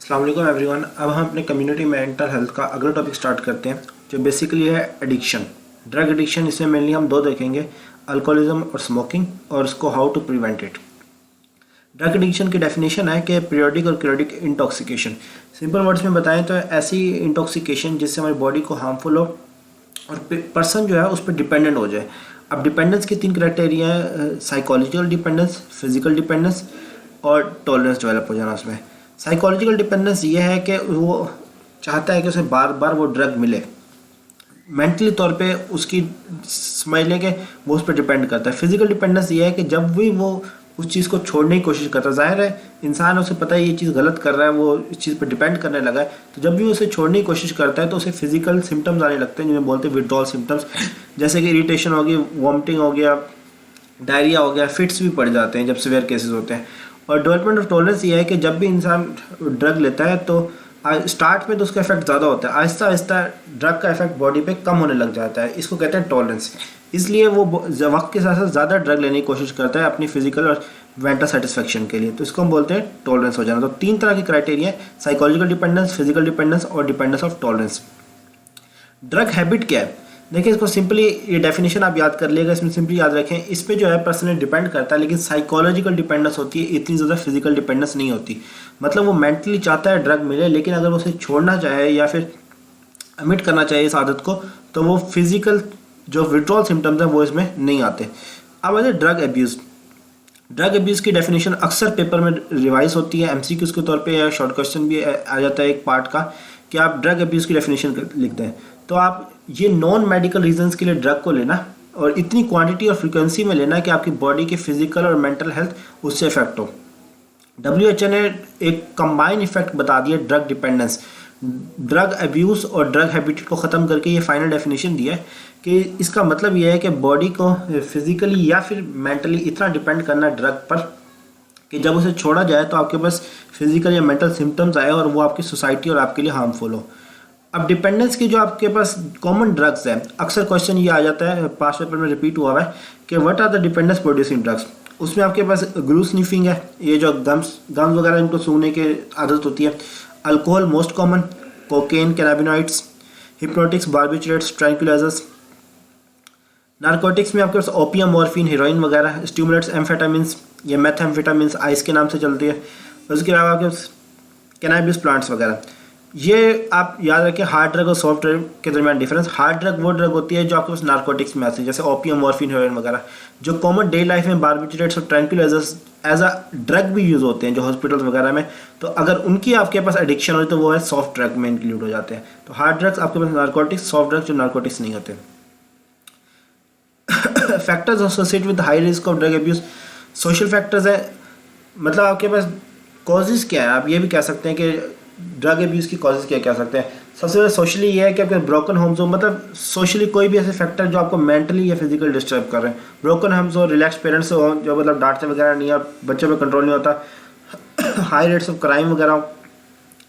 अस्सलाम वालेकुम एवरीवन। अब हम अपने कम्युनिटी मेंटल हेल्थ का अगला टॉपिक स्टार्ट करते हैं जो बेसिकली है एडिक्शन, ड्रग एडिक्शन। इसमें मेनली हम दो देखेंगे, अल्कोहलिज्म और स्मोकिंग, और उसको how to prevent it. Drug addiction की डेफिनेशन है कि पीरियोडिक और क्रियोडिक इंटॉक्सिकेशन। सिंपल वर्ड्स में बताएं तो ऐसी इंटॉक्सिकेशन जिससे हमारी बॉडी को हार्मफुल हो और पर्सन जो है उस पर डिपेंडेंट हो जाए। अब डिपेंडेंस की तीन क्राइटेरिया है, साइकोलॉजिकल डिपेंडेंस, फिजिकल डिपेंडेंस और टॉलरेंस डेवलप हो जाना उसमें। साइकोलॉजिकल डिपेंडेंस ये है कि वो चाहता है कि उसे बार बार वो ड्रग मिले, मेंटली तौर पे उसकी समझ लें कि वो उस पर डिपेंड करता है। फिजिकल डिपेंडेंस ये है कि जब भी वो उस चीज़ को छोड़ने की कोशिश करता है, जाहिर है इंसान उसे पता है ये चीज़ गलत कर रहा है, वो इस चीज़ पर डिपेंड करने लगा है, तो जब भी उसे छोड़ने की कोशिश करता है तो उसे फिजिकल सिम्टम्स आने लगते हैं जिन्हें बोलते हैं विड्रॉल सिम्टम्स, जैसे कि इरिटेशन हो गई, वॉमिटिंग हो गया, डायरिया हो गया, फिट्स भी पड़ जाते हैं जब सीवियर केसेस होते हैं। और डेवलपमेंट ऑफ टॉलरेंस ये है कि जब भी इंसान ड्रग लेता है तो स्टार्ट में तो उसका इफेक्ट ज़्यादा होता है, आहिस्ता आहिस्ता ड्रग का इफेक्ट बॉडी पे कम होने लग जाता है, इसको कहते हैं टॉलरेंस। इसलिए वो वक्त के साथ साथ ज़्यादा ड्रग लेने की कोशिश करता है अपनी फिजिकल और मेंटल सेटिस्फेक्शन के लिए, तो इसको हम बोलते हैं टॉलरेंस हो जाना। तो तीन तरह की क्राइटेरिया है, साइकोलॉजिकल डिपेंडेंस, फिजिकल डिपेंडेंस और dependence of tolerance. Drug habit क्या है? देखिए इसको सिंपली ये डेफिनेशन आप याद कर लिएगा, इसमें सिंपली याद रखें, इस पे जो है पर्सनली डिपेंड करता है, लेकिन साइकोलॉजिकल डिपेंडेंस होती है, इतनी ज़्यादा फिजिकल डिपेंडेंस नहीं होती। मतलब वो मेंटली चाहता है ड्रग मिले, लेकिन अगर वो उसे छोड़ना चाहे या फिर अमिट करना चाहिए इस आदत को, तो वो फिजिकल जो विड्रॉल सिम्टम्स हैं वो इसमें नहीं आते। अब आते ड्रग एब्यूज़। ड्रग एब्यूज़ की डेफिनेशन अक्सर पेपर में रिवाइज होती है, एमसीक्यूज के तौर पे, या शॉर्ट क्वेश्चन भी आ जाता है एक पार्ट का कि आप ड्रग एब्यूज़ की डेफिनेशन लिख दें। तो आप ये नॉन मेडिकल रीजंस के लिए ड्रग को लेना और इतनी क्वांटिटी और फ्रीक्वेंसी में लेना कि आपकी बॉडी की फिजिकल और मेंटल हेल्थ उससे इफेक्ट हो। WHO ने एक कंबाइन इफेक्ट बता दिया ड्रग डिपेंडेंस, ड्रग अब्यूज़ और ड्रग हैबिट को ख़त्म करके ये फाइनल डेफिनेशन दिया है कि इसका मतलब ये है कि बॉडी को फिजिकली या फिर मेंटली इतना डिपेंड करना ड्रग पर कि जब उसे छोड़ा जाए तो आपके पास फिजिकल या मेंटल सिम्टम्स आए और वो आपकी सोसाइटी और आपके लिए हार्मफुल हो। अब डिपेंडेंस की जो आपके पास कॉमन ड्रग्स हैं, अक्सर क्वेश्चन ये आ जाता है, पास्ट पेपर में रिपीट हुआ है कि what are the dependence producing drugs. उसमें आपके पास ग्लू स्निफिंग है, ये जो गम्स वगैरह इनको सूंघने की आदत होती है, alcohol most common, cocaine, cannabinoids, hypnotics, barbiturates, tranquillisers. Narcotics में आपके पास ओपियम, मॉर्फिन, हीरोइन वगैरह, स्टिमुलेट्स, एम्फेटामिन्स, ये मेथएम्फेटामिन्स आइस के नाम से चलती है। उसके अलावा आपके पास कैनाबिस प्लांट्स वगैरह। ये आप याद रखें, हार्ड ड्रग और सॉफ्ट ड्रग के दरमियान डिफरेंस। हार्ड ड्रग वो ड्रग होती है जो आपके पास नारकोटिक्स में आती है, जैसे ओपियम, मॉर्फिन, हेरोइन वगैरह, जो कॉमन डे लाइफ में बार्बिचरेट्स और ट्रैंक्विलाइजर्स एज अ ड्रग भी यूज़ होते हैं जो हॉस्पिटल्स वगैरह में, तो अगर उनकी आपके पास एडिक्शन हो तो वो है सॉफ्ट ड्रग में इंक्लूड हो जाते हैं। तो हार्ड ड्रग्स आपके पास नारकोटिक्स, सॉफ्ट ड्रग्स जो नारकोटिक्स नहीं होते। Factors associated with high risk of drug abuse. Social factors है, मतलब आपके पास कॉजेज़ क्या है, आप ये भी कह सकते हैं कि ड्रग अब्यूज़ की कॉजेज़ क्या कह सकते हैं। सबसे पहले सोशली ये है कि आपके ब्रोकन होम्स हो, मतलब सोशली कोई भी ऐसे फैक्टर जो आपको मेंटली या फिजिकल डिस्टर्ब कर रहे हैं। ब्रोकन होम्स हो, रिलैक्स पेरेंट्स हो जो मतलब डांटते वगैरह नहीं है, बच्चों पे कंट्रोल नहीं होता, हाई रेट्स ऑफ क्राइम वगैरह हो,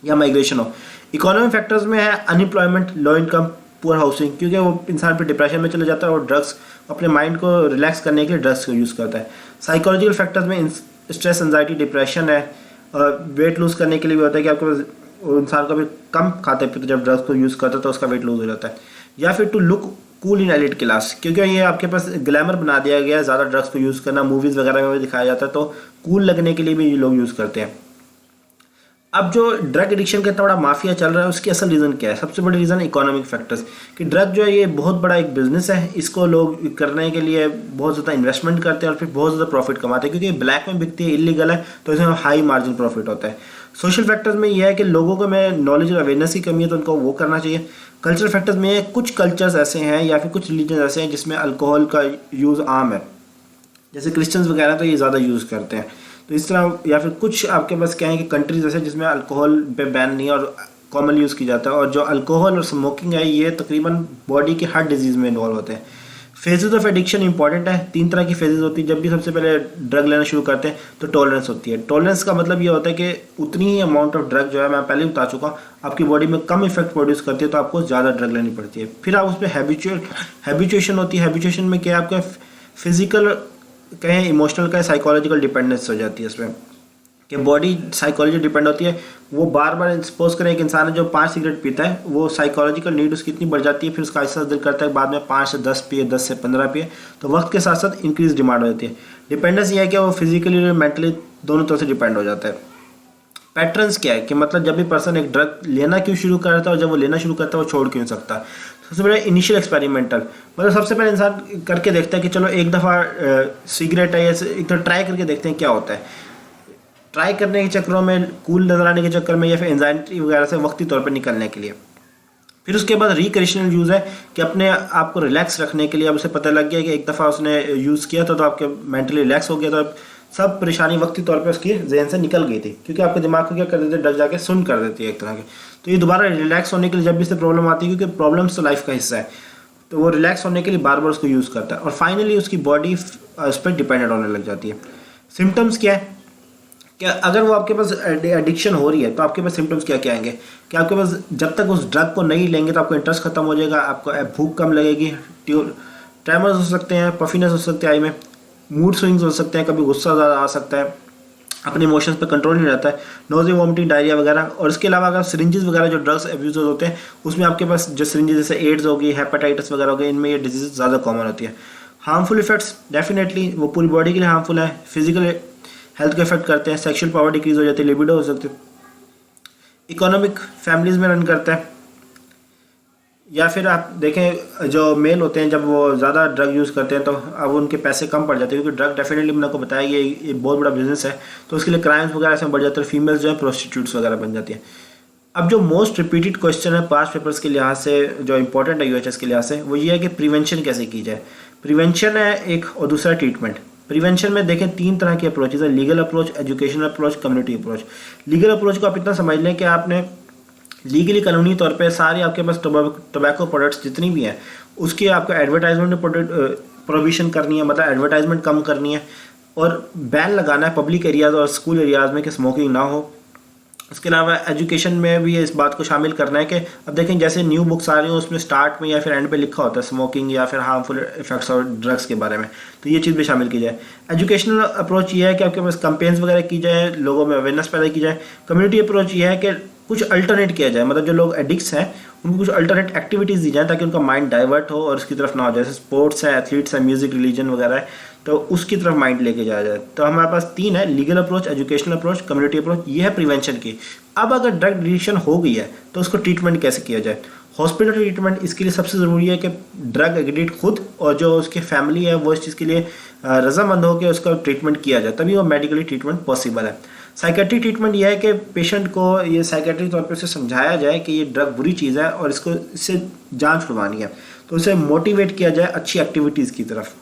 या माइग्रेशन हो। इकोनॉमिक फैक्टर्स में है unemployment, low income, poor housing, क्योंकि वो इंसान पे डिप्रेशन में चले जाता है और ड्रग्स अपने माइंड को रिलैक्स करने के लिए ड्रग्स को यूज़ करता है। साइकोलॉजिकल फैक्टर्स में स्ट्रेस, एंजाइटी, डिप्रेशन है, और वेट लूज़ करने के लिए भी होता है कि आपके पास इंसान को भी कम खाते पीते जब ड्रग्स को यूज़ करता है तो उसका वेट लूज हो जाता है। या फिर to look cool in elite class, क्योंकि ये आपके पास ग्लैमर बना दिया गया है, ज़्यादा ड्रग्स को यूज़ करना मूवीज़ वगैरह में भी दिखाया जाता है, तो कूल लगने के लिए भी ये लोग यूज़ करते हैं। अब जो ड्रग एडिक्शन का इतना बड़ा माफिया चल रहा है उसकी असल रीज़न क्या है? सबसे बड़ी रीज़न इकोनॉमिक फैक्टर्स, कि ड्रग जो है ये बहुत बड़ा एक बिजनेस है, इसको लोग करने के लिए बहुत ज़्यादा इन्वेस्टमेंट करते हैं और फिर बहुत ज़्यादा प्रॉफिट कमाते हैं, क्योंकि ब्लैक में बिकती है, इलीगल है, तो इसमें हाई मार्जिन प्रॉफिट होता है। सोशल फैक्टर्स में यह है कि लोगों को में नॉलेज और अवेयरनेस की कमी है तो उनको वो करना चाहिए। कल्चरल फैक्टर्स में कुछ कल्चर्स ऐसे हैं या फिर कुछ रिलीजन ऐसे हैं जिसमें अल्कोहल का यूज़ आम है, जैसे क्रिश्चियंस वगैरह तो ये ज़्यादा यूज़ करते हैं, तो इस तरह। या फिर कुछ आपके पास क्या है कि कंट्रीज ऐसे जिसमें अल्कोहल पे बैन नहीं है और कॉमन यूज़ की जाता है, और जो अल्कोहल और स्मोकिंग है ये तकरीबन बॉडी की हर डिजीज़ में इन्वॉल्व होते हैं। फेजेस ऑफ एडिक्शन इंपॉर्टेंट है, तीन तरह की फेजेस होती है। जब भी सबसे पहले ड्रग लेना शुरू करते हैं तो टॉलरेंस होती है। टॉलरेंस का मतलब ये होता है कि उतनी ही अमाउंट ऑफ ड्रग जो है, मैं पहले ही बता चुका हूँ, आपकी बॉडी में कम इफेक्ट प्रोड्यूस करती है तो आपको ज़्यादा ड्रग लेनी पड़ती है। फिर आप उस पर हैबिचुएशन होती है। हैबिचुएशन में क्या है, आपका फिजिकल कहें, इमोशनल कहें, साइकोलॉजिकल डिपेंडेंस हो जाती है इसमें। कि बॉडी साइकोलॉजी डिपेंड होती है। वो बार बार सपोज करें एक इंसान है जो 5 सिगरेट पीता है, वो साइकोलॉजिकल नीड उसकी इतनी बढ़ जाती है, फिर उसका ऐसा दिल करता है बाद में 5 से 10 पिए, 10 से 15 पिए, तो वक्त के साथ साथ इंक्रीज डिमांड हो जाती है। डिपेंडेंस ये है कि वो फिजिकली और मेंटली दोनों तरह से डिपेंड हो जाता है। पैटर्न्स क्या है कि मतलब जब भी पर्सन एक ड्रग लेना क्यों शुरू करता है और जब वो लेना शुरू करता है वो छोड़ क्यों नहीं सकता। सबसे पहले इनिशियल एक्सपेरिमेंटल, मतलब सबसे पहले इंसान करके देखता है कि चलो एक दफ़ा सिगरेट है या एक तो ट्राई करके देखते हैं क्या होता है। ट्राई करने के चक्करों में, कूल नजर आने के चक्कर में, या फिर एंजाइटी वगैरह से वक्ती तौर पर निकलने के लिए। फिर उसके बाद रिक्रिएशनल यूज़ है कि अपने आप को रिलैक्स रखने के लिए। अब उसे पता लग गया कि एक दफ़ा उसने यूज़ किया तो आपके मेंटली रिलैक्स हो गया, तो अब सब परेशानी वक्ती तौर पे उसकी जहन से निकल गई थी, क्योंकि आपके दिमाग को क्या कर देते, डर जाके सुन कर देती है एक तरह के। तो ये दोबारा रिलैक्स होने के लिए जब भी इससे प्रॉब्लम आती है, क्योंकि प्रॉब्लम्स तो लाइफ का हिस्सा है, तो वो रिलैक्स होने के लिए बार बार उसको यूज़ करता है और फाइनली उसकी बॉडी उस पर डिपेंडेंट होने लग जाती है। सिम्टम्स क्या है कि अगर वो आपके पास एडिक्शन हो रही है तो आपके पास सिम्टम्स क्या क्या आएंगे कि आपके पास जब तक उस ड्रग को नहीं लेंगे तो आपको इंटरेस्ट खत्म हो जाएगा, आपको भूख कम लगेगी, ट्रेमर्स हो सकते हैं, पफीनेस हो सकते हैं आई में, मूड स्विंग्स हो सकते हैं, कभी गुस्सा ज़्यादा आ सकता है, अपने इमोशंस पे कंट्रोल नहीं रहता है, नोज़िया, वॉमिटिंग, डायरिया वगैरह। और इसके अलावा अगर सिरिंजेस वगैरह जो ड्रग्स अब्यूज होते हैं उसमें आपके पास जो सिरिंजेस जैसे एड्स होगी, हेपेटाइटिस वगैरह हो गई, इनमें ये डिजीज ज़्यादा कॉमन होती है। हार्मफुल इफेक्ट्स डेफिनेटली वो पूरी बॉडी के लिए हार्मफुल है, फिजिकल हेल्थ को इफेक्ट करते हैं, सेक्शुअल पावर डिक्रीज हो जाती है, लिबिडो हो सकती है, इकोनॉमिक फैमिलीज में रन करता है। या फिर आप देखें जो मेल होते हैं जब वो ज़्यादा ड्रग यूज़ करते हैं तो अब उनके पैसे कम पड़ जाते हैं, क्योंकि ड्रग डेफिनेटली मैंने आपको बताया ये बहुत बड़ा बिजनेस है, तो उसके लिए क्राइम्स वगैरह से बढ़ जाते हैं, फीमेल्स जो है प्रोस्टिट्यूट्स वगैरह बन जाती है। अब जो मोस्ट रिपीटेड क्वेश्चन है पास्ट पेपर्स के लिहाज से, जो इंपॉर्टेंट है यूएचएस के लिहाज से, वो ये है कि प्रिवेंशन कैसे की जाए। प्रिवेंशन है एक, और दूसरा ट्रीटमेंट। प्रिवेंशन में देखें 3 तरह की अप्रोचेज है, legal approach, educational approach, community approach. Legal approach को आप इतना समझ लें कि आपने लीगली कानूनी तौर पे सारे आपके पास टोबैको प्रोडक्ट्स जितनी भी हैं उसकी आपको एडवर्टाइजमेंट प्रोविशन करनी है, मतलब एडवर्टाइजमेंट कम करनी है, और बैन लगाना है पब्लिक एरियाज़ और स्कूल एरियाज़ में कि स्मोकिंग ना हो। उसके अलावा एजुकेशन में भी इस बात को शामिल करना है कि अब देखें जैसे न्यू बुक्स आ रही हैं उसमें स्टार्ट में या फिर एंड पे लिखा होता है स्मोकिंग या फिर हार्मफुल इफेक्ट्स और ड्रग्स के बारे में, तो ये चीज़ भी शामिल की जाए। एजुकेशनल अप्रोच ये है कि आपके पास कैंपेन्स वगैरह की जाए, लोगों में अवेयरनेस पैदा की जाए। कम्युनिटी अप्रोच ये है कि कुछ अल्टरनेट किया जाए, मतलब जो लोग एडिक्ट्स हैं उनको कुछ अल्टरनेट एक्टिविटीज़ दी जाए ताकि उनका माइंड डाइवर्ट हो और उसकी तरफ ना हो, जैसे स्पोर्ट्स है, एथलीट्स है, म्यूजिक, रिलीजन वगैरह है, तो उसकी तरफ माइंड लेके जाया जाए। तो हमारे पास 3 है, legal approach, educational approach, community approach, ये है प्रिवेंशन की। अब अगर ड्रग एडिक्शन हो गई है तो उसको ट्रीटमेंट कैसे किया जाए। हॉस्पिटल ट्रीटमेंट इसके लिए सबसे ज़रूरी है कि ड्रग एडिक्ट खुद और जो उसकी फैमिली है वो इस चीज़ के लिए रजामंद हो के उसका ट्रीटमेंट किया जाए, तभी वो मेडिकली ट्रीटमेंट पॉसिबल है। साइकेट्रिक ट्रीटमेंट यह है कि पेशेंट को ये साइकेट्रिक तौर पर उसे समझाया जाए कि ये ड्रग बुरी चीज़ है और इसको इससे जान छुड़वानी है, तो उसे मोटिवेट किया जाए अच्छी एक्टिविटीज़ की तरफ।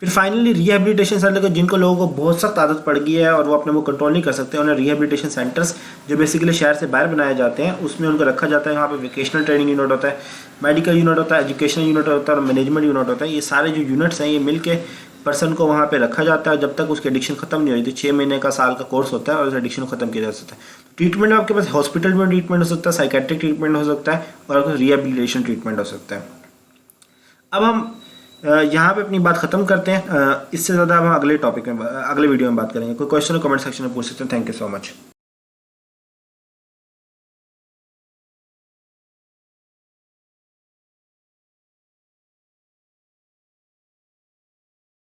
फिर फाइनली रिहेबिलिटेशन सेंटर, जिनको लोगों को बहुत सख्त आदत पड़ गई है और वो अपने वो कंट्रोल नहीं कर सकते, उन्हें रिहेबिलिटेशन सेंटर्स जो बेसिकली शहर से बाहर बनाए जाते हैं उसमें उनको रखा जाता है। वहाँ पे वोकेशनल ट्रेनिंग यूनिट होता है, मेडिकल यूनिट होता है, एजुकेशनल यूनिट होता है और मैनेजमेंट यूनिट होता है। ये सारे जो यूनिट्स हैं ये मिल के पर्सन को वहाँ पे रखा जाता है जब तक उसकी एडिक्शन खत्म नहीं होती। 6 महीने का, साल का कोर्स होता है और उस एडिक्शन को खत्म किया जा सकता है। ट्रीटमेंट में आपके पास हॉस्पिटल में ट्रीटमेंट हो सकता है, साइकेट्रिक ट्रीटमेंट हो सकता है और रिहेबिलिटेशन ट्रीटमेंट हो सकता है। अब हम यहाँ पे अपनी बात खत्म करते हैं, इससे ज़्यादा हम अगले टॉपिक में, अगले वीडियो में बात करेंगे। कोई क्वेश्चन हो कमेंट सेक्शन में पूछ सकते हैं। Thank you so much.